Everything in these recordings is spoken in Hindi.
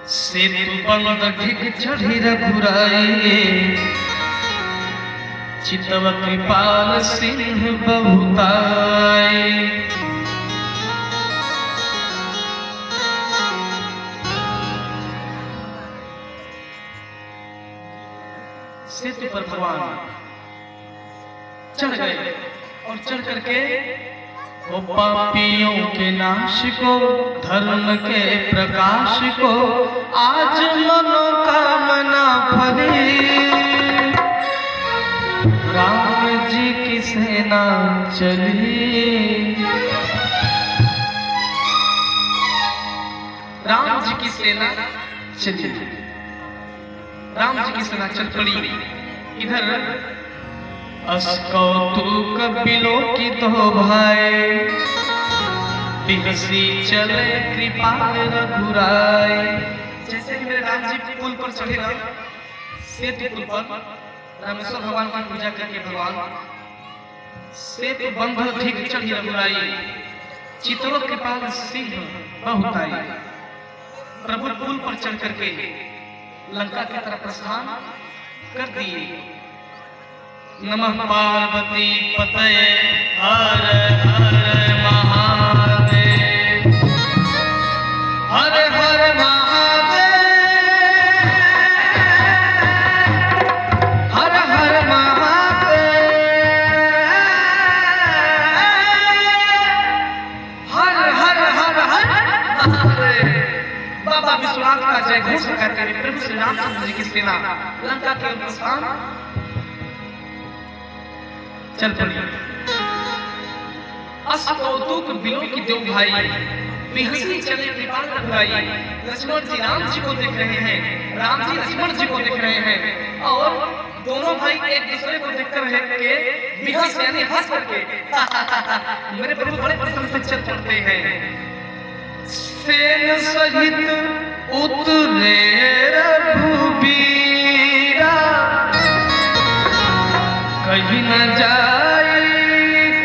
सेतु बंद ढिक चढ़ी रघुराई, चितव कृपाल सिंह बहुताई। सेतु पर भगवान चढ़ गए और चढ़ करके वो पापियों के नाश को, धर्म के प्रकाश को आज मनोकामना फली। राम जी की सेना चली, राम जी की सेना चली, राम जी की सेना चल पड़ी। इधर अस्कौतुक बिलों की तो भाई, बिहसी चले कृपाल रघुराई। जैसे मेरे राम जी पुल पर चढ़े ना, सेतु पुल पर रामेश्वर भगवान की पूजा करके भगवान सेतु बंध ढिक चढ़ी रघुराई, चितव कृपाल सिंह बहुताई। प्रभु पुल पर चढ़ करके लंका की तरफ प्रस्थान कर दिए। नमः पार्वती पतये हर हर महादेव, हर हर महादेव, हर हर महादेव, हर हर हर हर महादेव। बाबा विश्वनाथ का जय घोष करते हुए प्रभु श्री रामचंद्र जी की सेना लंका के प्रस्थान चल पड़ी। अस्कौतुक बिलों की दो भाई, बिहसी चले कृपाल रघुराई। लक्ष्मण जी राम जी को देख रहे हैं, राम जी लक्ष्मण जी को देख रहे हैं, और दोनों भाई एक दूसरे को देख कर बिहस यानी हंस करके मेरे प्रभु बड़े प्रसन्न से चल पड़ते हैं। सेन सहित उतरे रघुबीरा, कहीं न जाए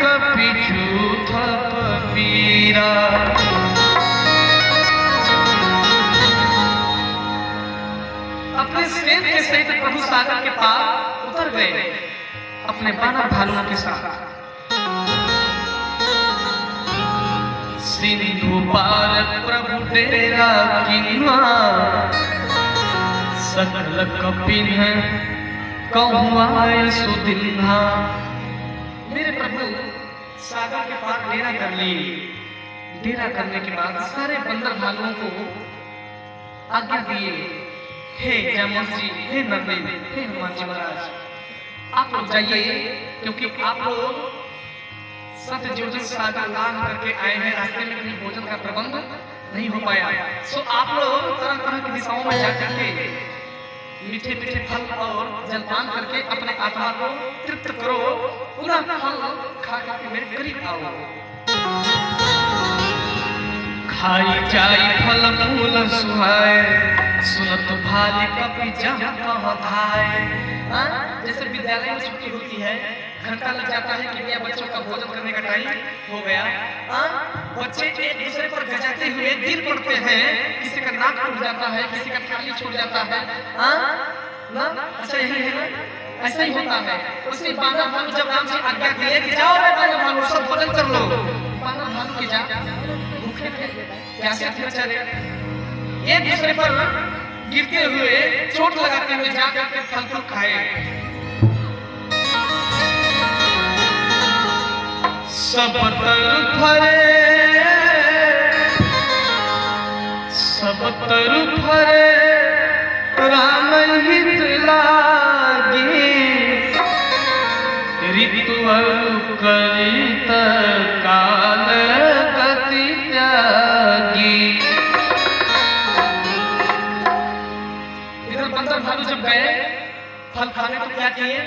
कपिछू थप पीरा। अपने सेन के सहित प्रभु सागर के पार उतर गए अपने बानर भालुओं के साथ। सिंधु पार प्रभु तेरा किन्हा, सकल कपिन है कौआय सुदिन्हा। मेरे प्रभु सागर के पार डेरा कर लिए। डेरा करने के बाद सारे बंदर भालुओं को आज्ञा दिए, हे जयमोहन जी, हे नंदी, हे हनुमान जी महाराज, आप लोग जाइए, क्योंकि आप लोग सतयोजन सागर लांघ करके आए हैं, रास्ते में कहीं भोजन का प्रबंध नहीं हो पाया। सो आप लोग तरह तरह की दिशाओं में जाकर के मीठे मीठे फल और जलपान करके अपने आत्मा को तृप्त करो, पूरा फल खा करके मेरे करीब आओ। खाई जाई फल मूल सुहाए, सुनत भाले कपि जहाँ कहाँ धाए। जैसे विद्यालय में छुट्टी होती है, घंटा लग जाता है कि भैया बच्चों का भोजन करने का टाइम हो गया। बच्चे एक दूसरे पर गजाते हुए गिर पड़ते हैं, किसी का नाक टूट जाता है, किसी का थाली छूट जाता है। ना अच्छा यही है ना, ऐसा ही होता है। उसी बानर भालू जब राम जी आज्ञा दिए कि जाओ रे बानर भालू सब भोजन कर लो, बानर भालू की जा भूखे थे, प्यासे थे बेचारे, एक दूसरे पर गिरते हुए चोट लगाते हुए जाकर के फल फूल खाए। सब तरफ फरे, सब तरफ फरे राम हित लागी, ऋतु करित काल गति त्यागी। इधर बंदर भालू जब गए फल खाने तो क्या किए,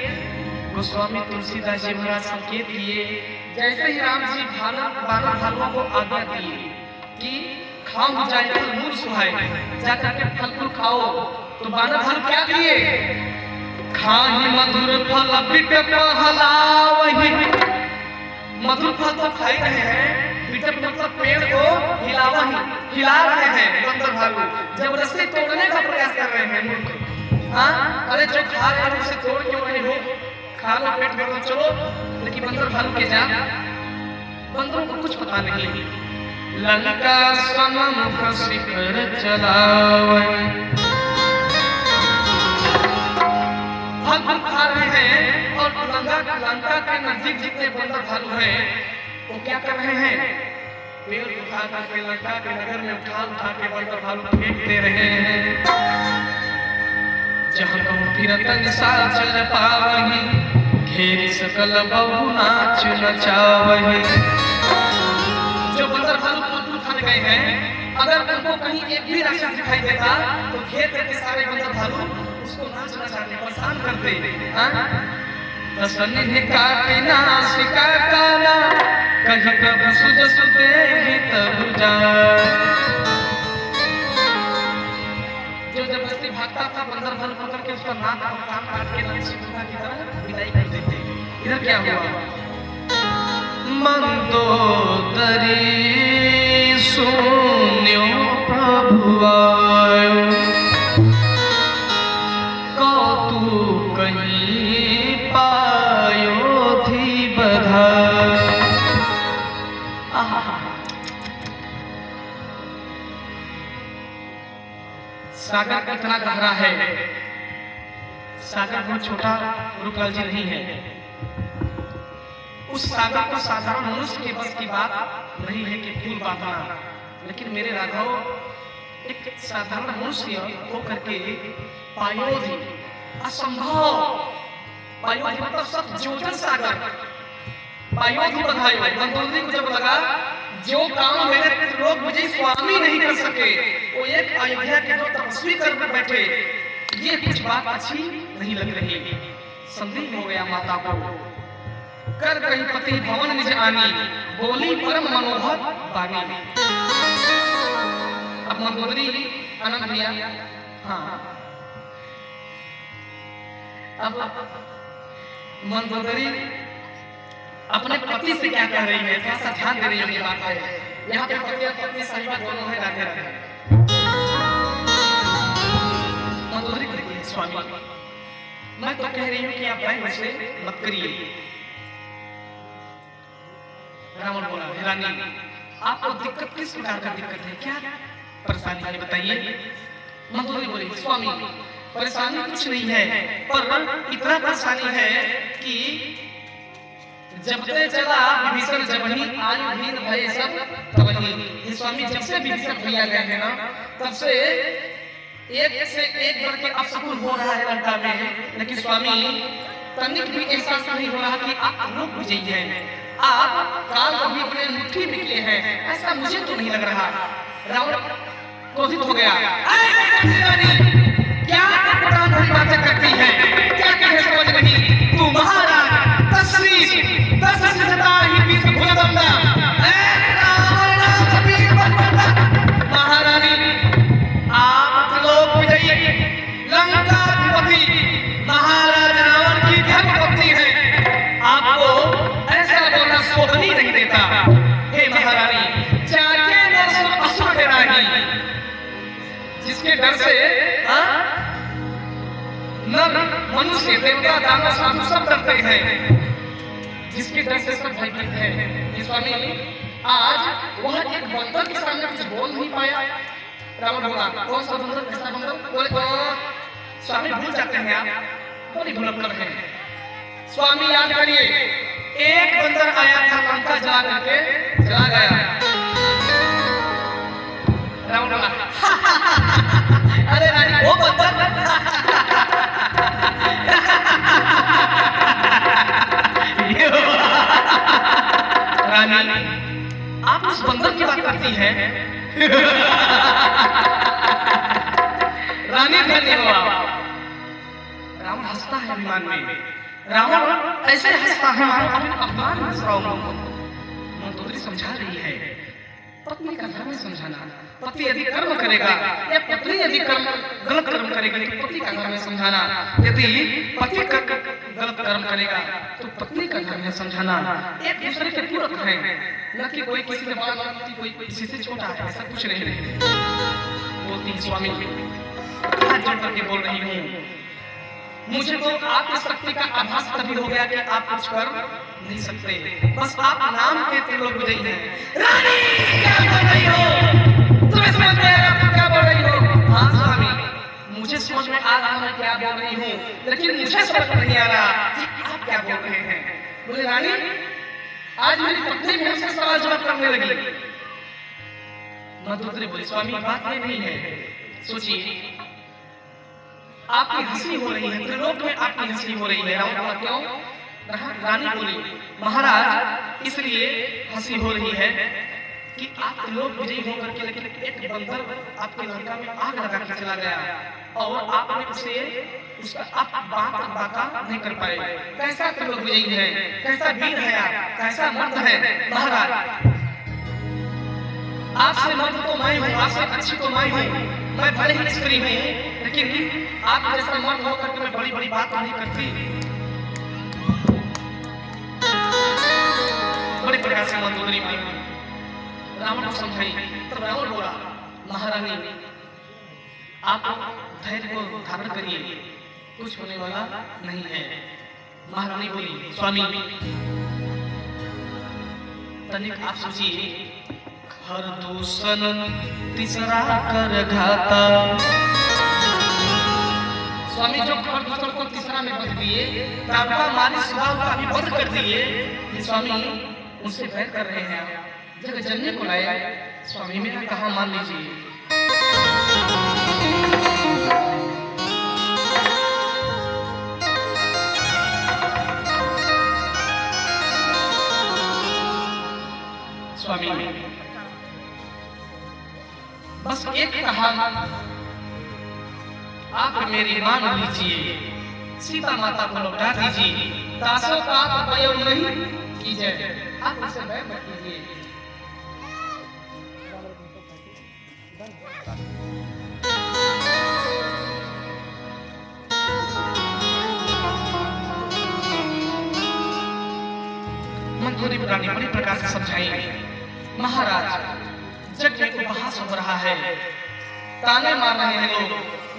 गोस्वामी तुलसीदास जी महाराज संकेत किए, जैसे ही राम जी बानर भालुओं को आज्ञा दी कि खाओ जाए फल मूल सुहाए, जाकर के फल फूल खाओ, तो बानर भालू क्या किए, खाही मधुर फल बिट पहलावहि। मधुर फल तो खा रहे हैं, बिट मतलब पेड़ को हिला रहे हैं बंदर भालू जबरदस्ती तोड़ने का प्रयास कर रहे हैं। हाँ, अरे जो खा रहे हैं उसे तोड़ क्यों रहे हो? खा लो, पेट भर लो, चलो। लेकिन बंदर भालू के जा, बंदरों को कुछ पता नहीं। लंका सममुख शिखर चलावे, फल खा रहे हैं और लंका के नजदीक जितने बंदर भालू हैं वो क्या कर रहे हैं? पेड़ उठा के लंका के नगर में उठा के बंदर भालू फेंक दे रहे हैं। जहाँ कहूँ फिरत निसाल चल पावही, घेरी सकल बहु नाच नचावही। जो बंदर भालू को उठा गए हैं, अगर उनको कहीं एक भी राक्षस दिखाई देता तो घेर के सारे बंदर भालू उसको नाच नचाते, परेशान करते। दसनिधि काटे नासिका काला, कहीं कब सुध सुतेगी तब जा। जो जबरदस्ती भागता था बंदर भालू पकड़ के उसका नाक और कान काट के नंसीका की तरह विदाई कर देते। इधर क्या हुआ? मंदोदरी शून्यो प्रभु आयो, कौतुक कहीं पायो थी बधाई। सागर कितना गहरा है, सागर बहुत छोटा रूपलाल जी नहीं है। उस सागर को साधारण मनुष्य के बस की बात नहीं है कि फूल बांधना, लेकिन मेरे राघव एक साधारण मनुष्य होकर के पायोधि असंभव, पायोधि मतलब सब जोजन सागर, पायोधि बधाई। मंदोदरी को जब लगा जो काम मेरे लोग मुझे स्वामी नहीं कर सके, वो एक अयोध्या के जो तपस्वी कर बैठे, ये कुछ बात अच्छी नहीं लग रही। संदेह हो गया माता को, कर कहीं पति भवन निज आनी, बोली परम मनोहर बानी। अब मंदोदरी आनंद लिया। हाँ, अब मंदोदरी अपने पति से क्या कह रही है, थोड़ा सा ध्यान दे रही है। ये बात है, यहाँ पे पति और पत्नी साहिबा दोनों है, राधे राधे। मंदोदरी कहती है, स्वामी मैं तो कह रही हूँ कि आप बहन से मत करिए। रावण बोला, रानी आपको दिक्कत किस प्रकार का दिक्कत है, क्या परेशानी है बताइए। मंदोदरी बोली, स्वामी परेशानी कुछ नहीं है, पर इतना परेशानी है कि जबते चला विभीषण जबही आयु हीन भय सब तबही। ये स्वामी जब से विभीषण भैया गए हैं ना, तब से एक बढ़ के अपशकुन हो रहा है लंका में। लेकिन स्वामी तनिक भी एहसास नहीं हो रहा कि आप लोग विजयी हैं, आप काल को भी अपने मुट्ठी में लिए हैं, ऐसा मुझे तो नहीं लग रहा। रावण क्रोधित हो गया, क्या बातें करती है, क्या कहे समझ नहीं। तू महाराज महारानी आप लोग विजयी लंकाधिपति महाराज रावण की धर्मपत्नी है, आपको ऐसा बोलना शोभनी नहीं देता। हे महारानी, जाके न असुर डराही, जिसके डर से नर मनुष्य देवता दानव साधु सब डरते हैं, जिसके डर से सब भयभीत हैं। स्वामी आज वह एक बंदर के सामने कुछ बोल नहीं पाया। रावण बोला, कौन सा बंदर, कैसा बंदर? बोले स्वामी भूल जाते हैं आप, बड़ी भुलक्कड़ है। स्वामी याद करिए, एक बंदर आया था लंका जला करके चला गया। रावण बोला, अरे रानी वो बंदर रानी आप उस बंदर की बात करती हैं। रानी धन्यवाद। रावण हंसता है अभिमान में, रावण ऐसे हंसता है मानो अपमान हंस रहा हूं। मंदोदरी समझा रही है, पत्नी का धर्म समझाना, पति यदि कर्म करेगा या पत्नी यदि गलत कर्म करेगी तो पति का धर्म है समझाना, यदि पति गलत कर्म करेगा तो पत्नी का धर्म है समझाना। एक दूसरे के पूरक हैं, न कि कोई किसी से बड़ा कोई किसी से छोटा है, ऐसा कुछ नहीं। बोलती है, स्वामी हाथ जोड़ करके बोल रही हूँ, मुझे तो आपकी शक्ति का आभास तभी हो गया कि आप कुछ कर नहीं सकते, बस आप नाम के त्रिलोक विजयी हैं। रानी क्या बोल रही हो? तुम्हें समझ में आ रहा तुम क्या बोल रही हो? हाँ स्वामी, मुझे समझ में आ रहा मैं क्या बोल रही हूँ, लेकिन मुझे समझ में नहीं आ रहा कि आप क्या बोल रहे हैं। बोले रानी, आज मेरी पत्नी भी हमसे सवाल जवाब करने लगी। मंदोदरी बोली, स्वामी बात ये नहीं है, सोचिए आपकी हंसी हो रही है, त्रिलोक में आपकी हंसी हो रही है। रावण बोला क्यों? रानी बोली, महाराज इसलिए हंसी हो रही है कि आप त्रिलोक विजयी होकर के, लेकिन एक बंदर आपके लंका में आग लगा के चला गया और आपने उसका आप बात बाका नहीं कर पाए। कैसा त्रिलोक विजयी है, कैसा वीर है आप, कैसा मर्द है। महाराज आपसे मर्द तो मैं हूँ, आपसे अच्छी तो मैं हूँ, मैं भले ही स्त्री हूँ, लेकिन आप जैसा मर्द होकर के मैं बड़ी बड़ी बात नहीं करती। बड़े प्रकार से मंदोदरी रावण को समझाई। तब रावण बोला, महारानी आप धैर्य को धारण करिए, कुछ होने वाला नहीं है। महारानी बोली, स्वामी तनिक आप सोचिए, हर दूषण तीसरा कर घाता। स्वामी जो हर दूसरों को तीसरा में बदल दिए, ताबका मारी स्वभाव का भी बंद कर दिए, स्वामी उनसे बैर कर रहे हैं। जग जननी को लाया, स्वामी मेरा कहा मान लीजिए। स्वामी बस एक कहा आप मेरी मान लीजिए, सीता माता को लौटा दीजिए, दासों का उपयोग नहीं कीजिए, आप इसे बैर मत कीजिए। मंदोदरी रानी बड़ी प्रकार से समझाई, महाराज जग में उपहास हो रहा है, ताने मार रहे हैं लोग,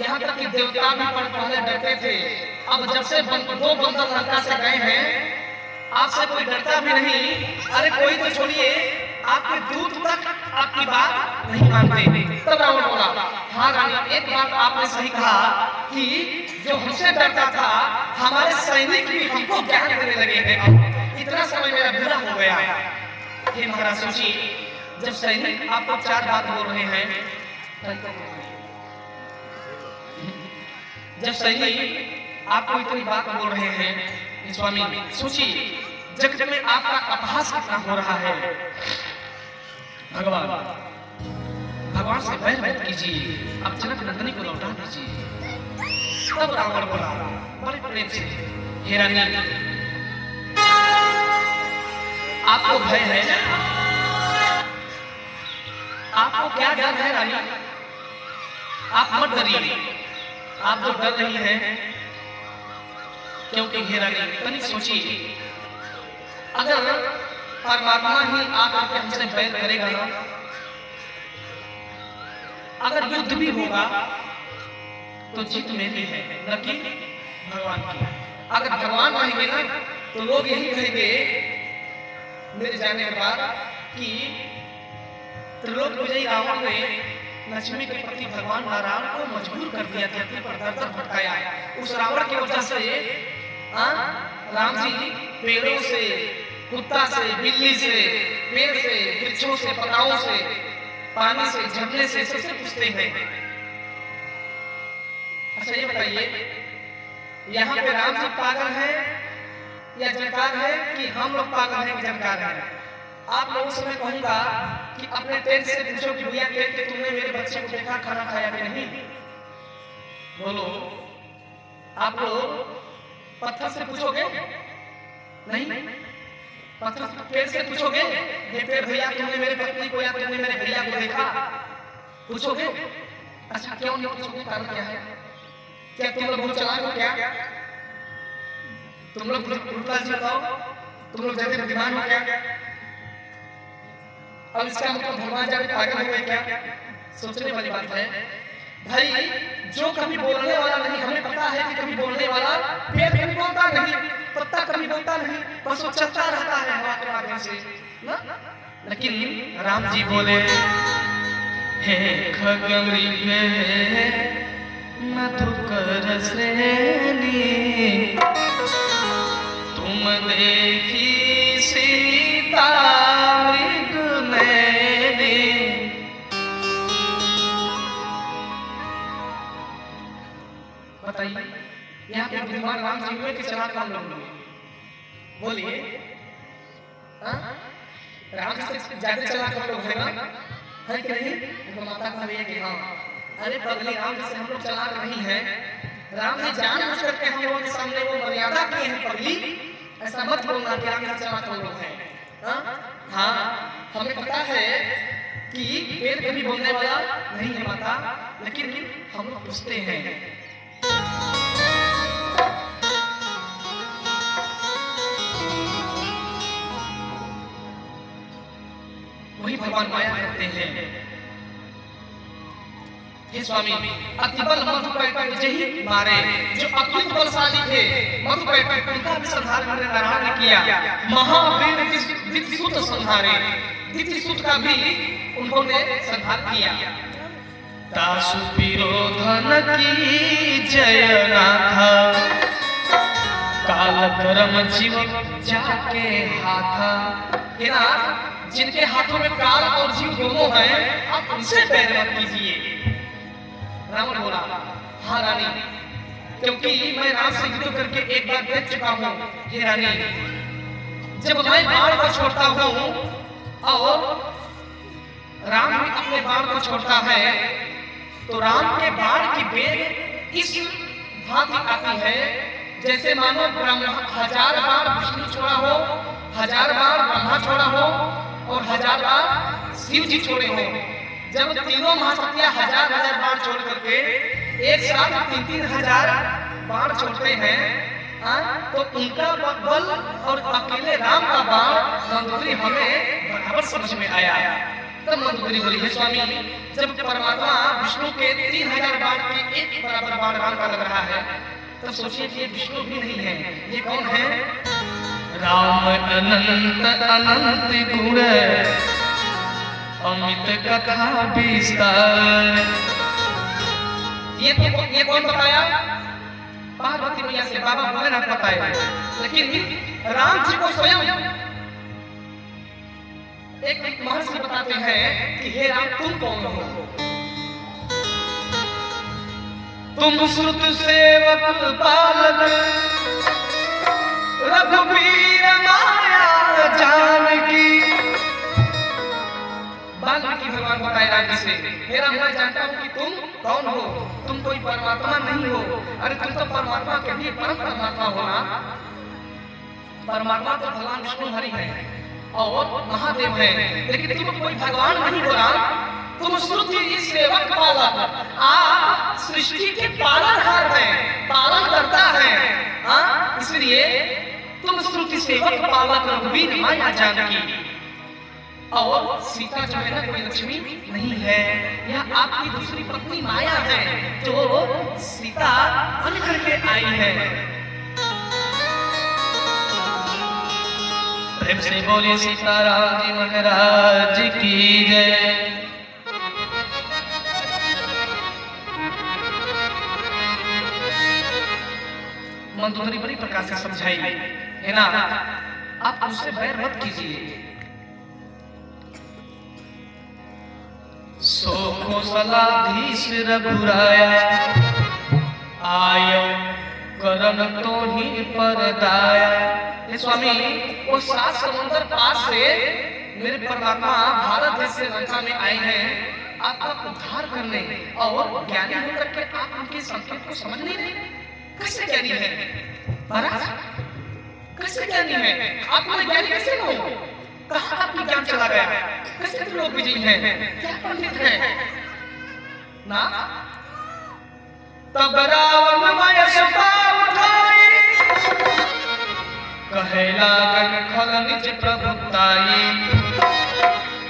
यहाँ तक कि देवता भी पहले डरते थे, अब जब से दो बंदर लंका से गए हैं आपसे कोई डरता भी नहीं। अरे कोई तो छोड़िए, आपके दूत तक आपकी बात नहीं मानते। तब रावण बोला, हाँ रानी एक बात आपने सही कहा कि जो हमसे डरता था हमारे सैनिक भी हमको ज्ञान देने लगे हैं। इतना समय मेरा बुरा हो गया। हे महाराज सोचिए, जब सैनिक आपको चार बात बोल रहे हैं, जब सैनिक आपको इतनी बात बोल रहे हैं, स्वामी सोचिए जग में आपका अपहास कितना हो रहा है। भगवान भगवान से बैर मत कीजिए, आप जनक नंदनी को लौटा दीजिए। तब रावण बोला बड़े प्रेम से, हे रानी आपको भय है, आपको क्या डर है रानी? आप मत डरिए, आप तो डर रही हैं क्योंकि हे रानी तनिक सोचिए, अगर परमात्मा ही आकर हमसे बैर करेगा ना, अगर युद्ध भी होगा तो जीत मेरी है, न कि भगवान की। अगर भगवान मानेंगे ना तो लोग यही कहेंगे मेरे जाने के बाद कि त्रिलोक विजयी रावण ने लक्ष्मी के पति भगवान नारायण को मजबूर कर दिया, धरती पर दर दर भटकाया। उस रावण की वजह से राम जी पेड़ों से, कुत्ता से, बिल्ली से, पेड़ से, वृक्षों से, पताओं से, पानी से, झरने से सबसे पूछते हैं। अच्छा ये बताइए, यहाँ पे राम जी पागल है या जनकार है कि हम लोग पागल हैं कि जनकार हैं? आप लोगों से मैं कहूंगा कि अपने टेंट से पूछो कि भैया टेंट के तुमने मेरे बच्चे को देखा, खाना खाया कि नहीं? बोलो। आप लोग पत्थर से पूछोगे? नहीं। पत्थर पेड़ से पूछोगे, ये पेड़ भैया तुमने मेरे पत्नी को या तुमने मेरे भैया को देखा? पूछोगे? अच्छा क्यों नहीं पूछोगे? कारण क्या है? क्या तुम लोग बहुत चालाक हो क्या? तुम लोग उल्टा जी बताओ, तुम लोग ज्यादा बुद्धिमान हो क्या? अब इसका मतलब भगवान ज्यादा पागल हो गए क्या? सोचने वाली बात है। भाई जो कभी बोलने वाला नहीं, हमें पता है कि कभी बोलने वाला पेड़ कभी बोलता नहीं, पत्ता कभी बोलता नहीं, बस वो चलता रहता है हवा के माध्यम से ना। लेकिन राम जी बोले, हे खगमृगे मधुकर श्रेणी, तुम देखी सीता मृग नैनी। बताइए यहाँ पे भगवान राम जी हुए कि चला कौन लोग हुए? बोलिए, राम जी से ज्यादा चला कौन लोग है ना? है कि नहीं? तो माता कह रही है कि हाँ, अरे पगली राम जी से हम लोग चलाक नहीं है। राम जी जानबूझ करके हम लोगों के सामने वो मर्यादा किए हैं पगली, ऐसा मत बोलना कि राम जी से चलाक हम लोग हैं। हाँ, हमें पता है कि पेड़ कभी बोलने वाला नहीं है माता, लेकिन हम लोग पूछते हैं। वही भगवान माया करते हैं। हे स्वामी, अतिबल मधुकैटभ जहि मारे, जो अत्युत बलशाली थे मधुकैटभ, उनका भी संहार मैंने नारायण ने किया। महावीर दितिसुत संहारे, दितिसुत का भी उन्होंने संहार किया। तासु विरोधन की जय नाथा, काल कर्म जीव जाके हाथा। हे नाथ, जिनके हाथों में काल और जीव दोनों हैं, आप उनसे बैर मत कीजिए। रावण बोला, हाँ रानी, क्योंकि मैं राम से युद्ध करके एक बार देख चुका हूँ। हे रानी, जब मैं बाण को छोड़ता हूँ और राम भी अपने बाण को छोड़ता है, तो राम के बाण की बेग इस भांति आती है जैसे मानो ब्रह्मा 1000 बार विष्णु छोड़ा हो, 1000 बार ब्रह्मा छोड़ा हो और 1000 बार शिव जी छोड़े हो। जब तीनों महाशक्तियां 1000 बार छोड़ करके एक साथ 3-3 बाण छोड़ते हैं, तो उनका बल और अकेले राम का बाण मंदोदरी हमें बराबर समझ में आया। तब मंदोदरी बोली, हे स्वामी, जब परमात्मा विष्णु के 3000 बाण के एक बराबर बाण राम का लग रहा है, तो सोचिए कि ये विष्णु भी नहीं है, ये कौन है? राम अनंत अनंत गुण, अमित कथा विस्तार। ये कौन बताया? पार्वती मैया से बाबा भोलेनाथ बताए। लेकिन राम जी को स्वयं एक महर्षि बताते हैं कि हे राम, तुम कौन हो? तुम श्रुत सेवक पालक, रघुवीर माया जानकी। वाल्मीकि भगवान बताए राम जी से, हे राम, मैं जानता हूँ कि तुम कौन हो, तुम कोई परमात्मा नहीं हो। अरे तुम तो परमात्मा के भी परम परमात्मा हो ना। परमात्मा तो भगवान विष्णु हरि है और महादेव है, लेकिन तुम कोई भगवान नहीं हो राम। तुम श्रुति सेवक पालक, आप सृष्टि के पालनहार हैं, पालन करता है। इसलिए तुम श्रुति सेवक पालक, रघुवीर माया जानकी। और सीता जो है ना, कोई लक्ष्मी नहीं है, यह आपकी दूसरी पत्नी माया है, जो सीता बन करके आई है। प्रेम से बोले सीताराम जी महाराज की जय। मंदोदरी बड़ी प्रकार से समझाई है ना, आप उससे बैर मत कीजिए। सो कौशलाधीश रघुराया, आयो करन तो ही परदाया। हे स्वामी, वो 7 समुद्र पार से मेरे परमात्मा भारत देश से लंका में आए हैं आपका उद्धार करने, और ज्ञानी होकर के आप उनके संकेत को समझ नहीं रहे। कैसे ज्ञानी है महाराज? कैसे ज्ञानी है आप? ज्ञानी कैसे हो? कहाँ आपकी ज्ञान चला गया? कैसे तुम लोग विजयी हैं? क्या पंडित हैं ना? तब रावण माया सपा उठाई, कहे लागन खल निज प्रभुताई।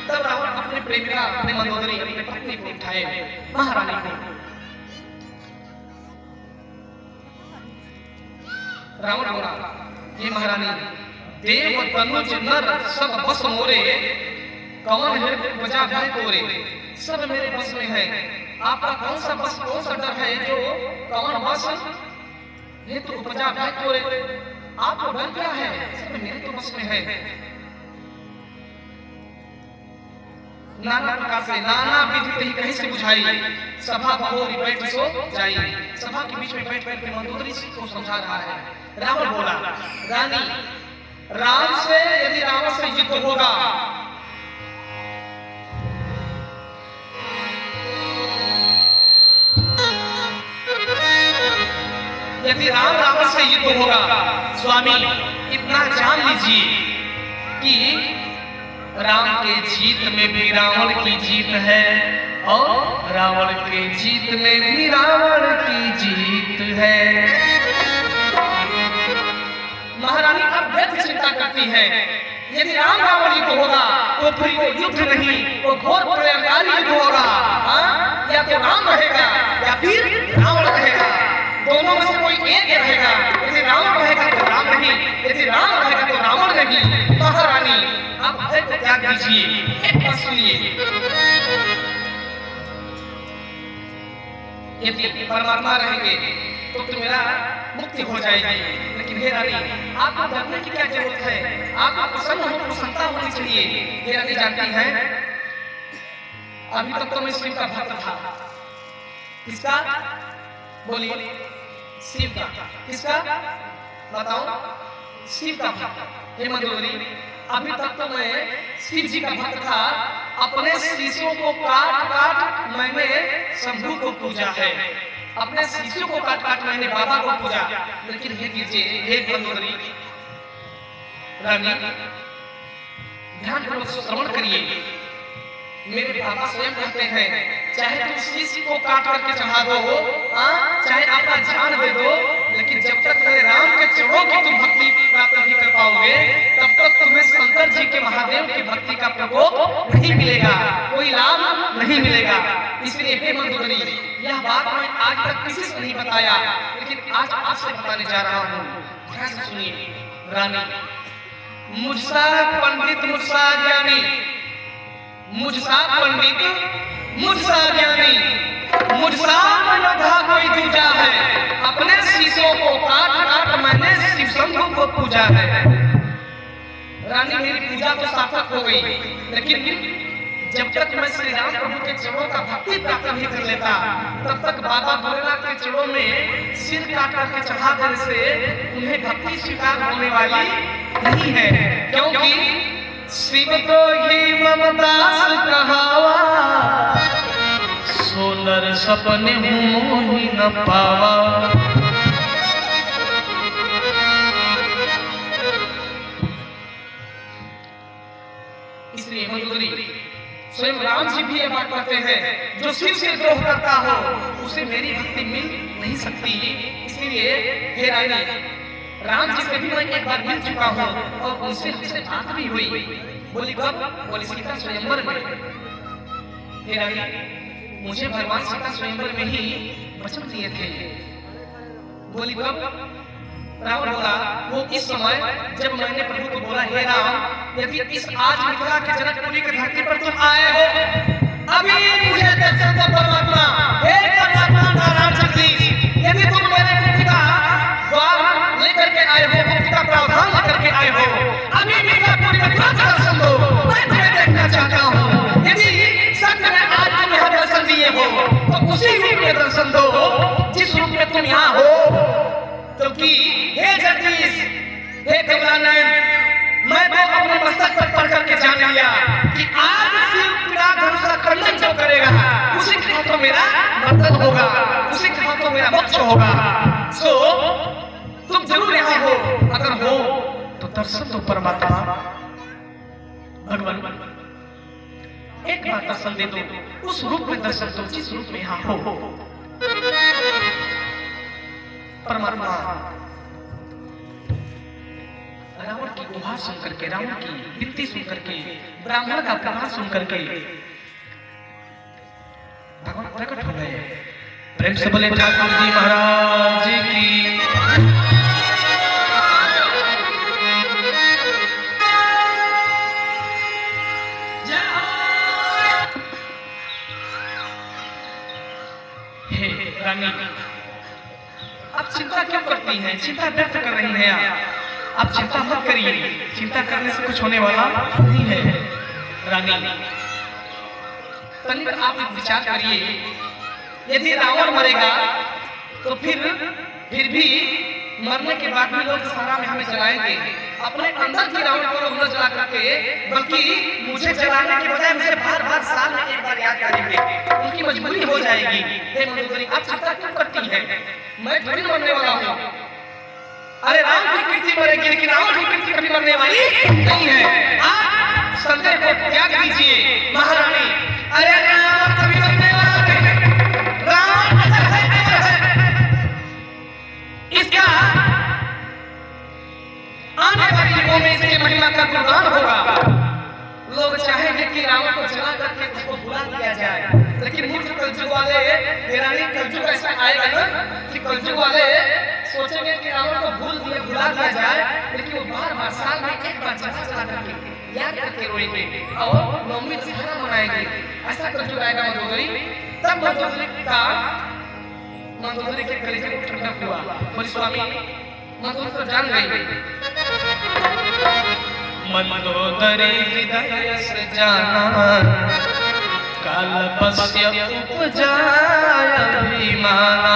तब रावण अपने प्रेमिका, अपने मंदोदरी, अपनी पत्नी को उठाए, महारानी को, रावण बोला, ये महारानी, देव तनुज नर सब बस मोरे, कौन है बजा भाई तोरे, सब मेरे बस में है। आपका कौन सा बस, कौन सा डर है जो कौन बस ये तो बजा भाई तोरे, आपको डर क्या है, सब मेरे तो बस में है। नाना प्रकार से नाना विधि कहीं से बुझाई, सभा बहोरी बैठ सो जाई। सभा के बीच में बैठ बैठ के मंदोदरी को समझा रहा है। रावण बोला, रानी, राम से यदि रावण से युद्ध होगा, यदि राम रावण से युद्ध होगा, स्वामी इतना जान लीजिए कि राम के जीत में भी रावण की जीत है और रावण के जीत में भी रावण की जीत है। महारानी अब व्यर्थ चिंता करती है, यदि राम रावण युद्ध होगा तो फिर वो युद्ध नहीं, वो घोर प्रलयकारी युद्ध होगा। या तो राम रहेगा या फिर रावण रहेगा, दोनों में से कोई एक रहेगा। यदि रावण रहेगा तो राम नहीं, यदि राम रहेगा तो रावण नहीं। महारानी आप भय को त्याग दीजिए, एक बात सुनिए, यदि परमात्मा रहेंगे तो मेरा मुक्ति हो जाएगी। लेकिन हे रानी, आपको डरने की क्या जरूरत है, आपको प्रसन्न हो, प्रसन्नता होनी चाहिए। हे रानी जानती है, अभी तक तो मैं शिव का भक्त था। किसका? बोलिए, शिव का। किसका? बताओ, शिव का भक्त। हे मंदोदरी, अभी तक तो मैं शिव जी का भक्त था, अपने शिष्यों को काट काट मैंने शंभू को पूजा है, अपने शिष्यों को काट काट मैंने बाबा को पूजा। लेकिन हे कीजिए, हे मंदोदरी रानी, ध्यानपूर्वक श्रवण करिए। मेरे बाबा स्वयं कहते हैं, चाहे तुम शिष्य को काट करके चढ़ा दो, चाहे अपना जान दे दो, लेकिन जब तक मेरे राम के चरणों की तुम भक्ति प्राप्त नहीं कर पाओगे, तब तक तुम्हें शंकर जी के महादेव की भक्ति का प्रकोप नहीं मिलेगा, कोई लाभ नहीं मिलेगा। इसलिए हे मंदोदरी, यह बात मैं आज तक किसी से नहीं बताया, लेकिन आज आपसे बताने जा रहा हूँ। ध्यान से सुनिए रानी, मुझसा पंडित, मुझसा ज्ञानी, मुझसा पंडित, मुझसा ज्ञानी, मुझसा योद्धा कोई दूजा है, अपने शिष्यों को काट काट मैंने शिव शंभू को पूजा है। रानी, मेरी पूजा तो सार्थक हो गई, लेकिन जब तक मैं श्री राम प्रभु के चरणों का भक्ति प्राप्त नहीं कर लेता, तब तक बाबा भोलेनाथ के चरणों में सिर काट करके चढ़ा देने से उन्हें भक्ति स्वीकार होने वाली नहीं है। क्योंकि शिव तो ही ममदास कहावा, सोनर सपने मोहि न पावा। इसलिए मंदोदरी, स्वयं राम जी भी ये बात कहते हैं, जो शिव से द्रोह करता हो उसे मेरी भक्ति मिल नहीं सकती। इसलिए हे रानी, राम जी से भी मैं एक बार मिल चुका हूँ और उनसे बात भी हुई। बोली कब? बोली सीता स्वयंवर में। हे रानी, मुझे भगवान सीता स्वयंवर में ही वचन दिए थे। बोली कब? रावण बोला, वो इस समय जब मैंने प्रभु को बोला, हे राम, यदि इस आज मिथिला के जनकपुरी की धरती पर तुम आए हो, अभी मुझे दर्शन दो परमात्मा। हे परमात्मा नारायण जगदीश, यदि तुम मेरे मुक्ति का द्वार लेकर के आए हो, मुक्ति का प्रावधान लेकर के आए हो, अभी मिथिलापुरी का तुरंत दर्शन दो, मैं तुम्हें देखना चाहता हूँ। यदि सच में आज तुम यहाँ दर्शन दिए हो तो उसी रूप में दर्शन दो जिस रूप में तुम यहाँ हो। क्योंकि हे जगदीश, हे कमलानयन, मैं तो अपने मस्तक पर पढ़ करके जान लिया कि आज शिव पिता धनुष का खंडन जो करेगा उसी के हाथों मेरा मर्दन होगा, उसी के हाथों मेरा मोक्ष होगा। सो तुम जरूर यहाँ हो, अगर हो तो दर्शन दो परमात्मा। भगवान एक बार दर्शन दे दो, उस रूप में दर्शन दो जिस रूप में यहाँ हो। परमात्मा रावण की गुहार सुन करके, रावण की विनती सुन करके, ब्राह्मण का प्रहार सुन करके भगवान प्रकट हो गए। प्रेम से बोले ठाकुर जी महाराज की। हे रानी, आप चिंता क्यों करती हैं? चिंता व्यक्त कर रही हैं आप चिंता मत करिए, चिंता करने से कुछ होने वाला नहीं है। रानी, तनिक आप विचार करिए, यदि रावण मरेगा तो फिर भी मरने के बाद भी लोग सहारा में हमें जलाएंगे। अपने अंदर की रावण को न जला करके, बल्कि मुझे जलाने के बजाय मुझे बार-बार साल में एक बार याद करेंगे, उनकी मजबूरी हो जाएगी। हे मंदोदरी, आप चिंता क्यों करती हैं? मैं थोड़ी मरने वाला हूँ। अरे राम की कीर्ति मरेगी, लेकिन रावण की कीर्ति कभी मरने वाली नहीं है। आप संदेह को त्याग दीजिए महारानी। अरे राम कभी मरने वाला नहीं, राम अजर है, अमर है। इसका आने वाली युगों में इसकी महिमा का गुणगान होगा। लोग चाहेंगे कि रावण को जला करके उसको भुला दिया जाए, लेकिन मूर्ख कलयुग वाले, रानी कलयुग ऐसा आएगा ना कि कलयुग वाले सोचेंगे कि रावण को भुला दिया जाए, लेकिन वो बार-बार साल में एक बार जला करके याद करके रोएंगे और नवमी दशहरा मनाएंगे। ऐसा कलयुग आएगा मंदोदरी। तब मंदोदरी के कलेजे को ठंडक हुआ। बोले स्वामी, मंदोदरी तो जान गई। मंदोदरी हृदय से जाना, कालपस्य उपजाय अभिमाना।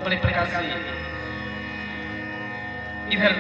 बड़े प्रकार से इधर